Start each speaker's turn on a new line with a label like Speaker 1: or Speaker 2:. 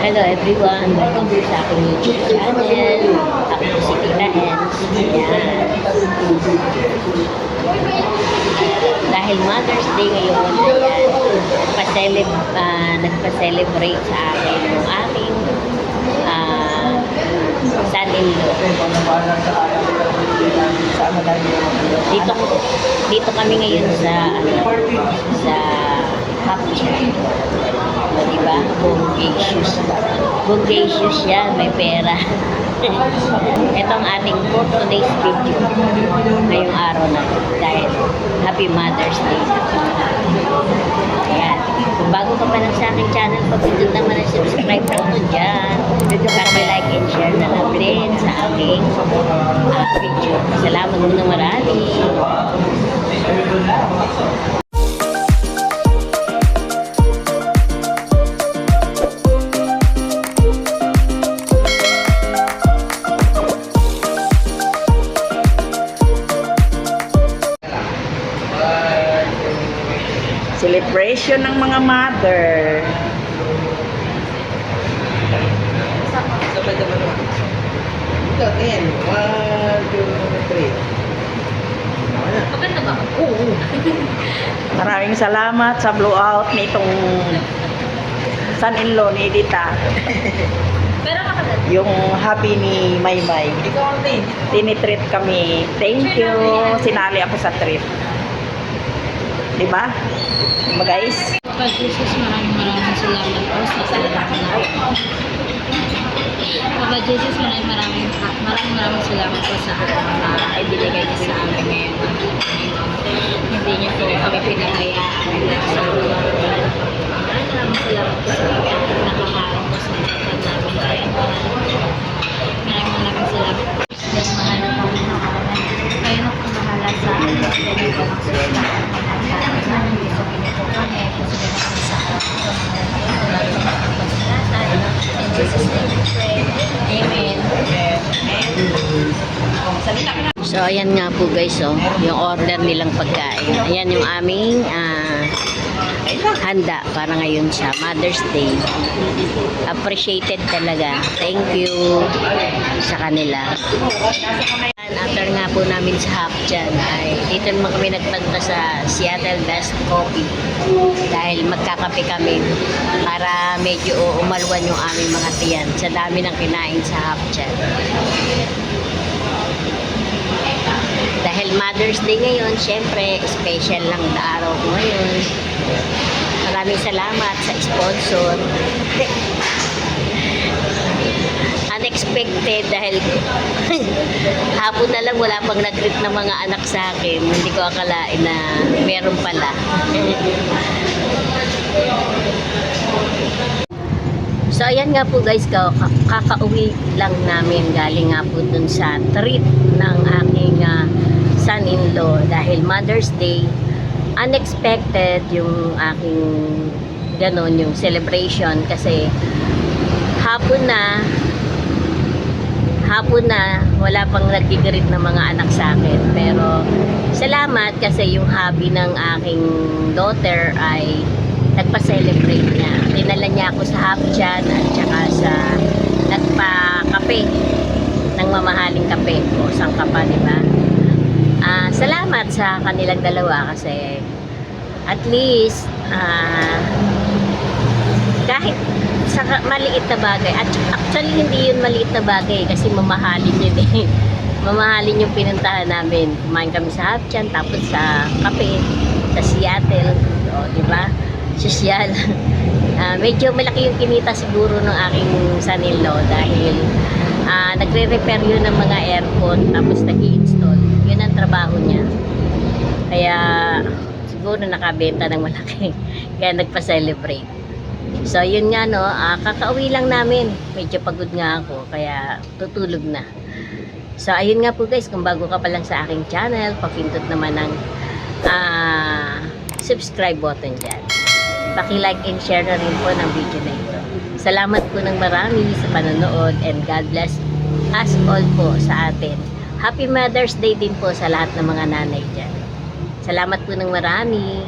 Speaker 1: Hello everyone, welcome to sa aking YouTube channel. Ako po si Tita Ens. Ayan. Dahil Mother's Day ngayon, ayan, nagpa-celebrate sa akin yung aking son-in-law. Dito kami ngayon sa Hapchan. Diba? Bogacious yan, may pera. Ito ang ating for today's video ngayong araw na dahil Happy Mother's Day. Ayan. Kung bago ka pa lang sa aking channel, pag-pindot naman ang subscribe po ko dyan. Like and share na lang din sa aking video. Salamat mo na marami.
Speaker 2: Celebration ng mga mother.
Speaker 3: Sabay-sabay naman. Ito, 10. 1, 2, 3.
Speaker 1: Maganda ba?
Speaker 2: Oo. Maraming salamat sa blowout nitong son-in-law ni Edita.
Speaker 1: Pero makaganda.
Speaker 2: Yung happy ni Maymay.
Speaker 3: Ikaw ang 10.
Speaker 2: Tinitreat kami. Thank you. Sinali ako sa trip. Diba? Diba guys?
Speaker 1: Pag Jesus, maraming salamat po sa salamat na. Papa Jesus, maraming salamat po sa ibinigay niyo sa amin ngayon. Hindi niyo po kami pinahayaan sa maraming salamat po sa nakaharap po sa mga namin. Kaya maraming salamat po. Dahil mahal na po kayo na po mahala sa amin. Dahil po ang sulat. So ayan nga po guys, oh, yung order nilang pagkain. Ayan yung aming handa para ngayon sa Mother's Day. Appreciated talaga. Thank you sa kanila. After nga po namin sa Hapchan ay dito naman kami nagpunta sa Seattle Best Coffee dahil magkakape kami para medyo umalwan yung aming mga tiyan sa dami ng kinain sa Hapchan. Dahil Mother's Day ngayon, syempre special lang na araw ko ngayon. Maraming salamat sa sponsor. Unexpected dahil hapon na lang wala pang nag-greet ng mga anak sa akin. Hindi ko akalain na meron pala. So ayan nga po guys, kakauwi lang namin galing nga po dun sa trip ng aking son-in-law dahil Mother's Day. Unexpected yung aking ganon, yung celebration kasi hapon na wala pang nag-greet ng mga anak sa akin, pero salamat kasi yung hobby ng aking daughter ay nagpa-celebrate niya. Dinala niya ako sa Hapchan at saka sa nagpa-kape ng mamahaling kape o sangkapa, diba? Salamat sa kanilang dalawa kasi at least kahit sa maliit na bagay, at actually hindi yun maliit na bagay kasi mamahalin yun eh. Mamahalin yung pinuntahan namin. Kumain kami sa Hapchan tapos sa kape sa Seattle, o diba? Sosyal. Medyo malaki yung kinita siguro ng aking son-in-law dahil nagre-repair yun ng mga aircon tapos nag-i-install. Yun ang trabaho niya. Kaya siguro nakabenta ng malaki. Kaya nagpa-celebrate. So yun nga no, kakauwi lang namin. Medyo pagod nga ako kaya tutulog na. So ayun nga po guys, kung bago ka pa lang sa aking channel, pakindot naman ng subscribe button dyan. Paki-like and share na rin po ng video na ito. Salamat po ng marami sa panonood and God bless us all po sa atin. Happy Mother's Day din po sa lahat ng mga nanay dyan. Salamat po ng marami.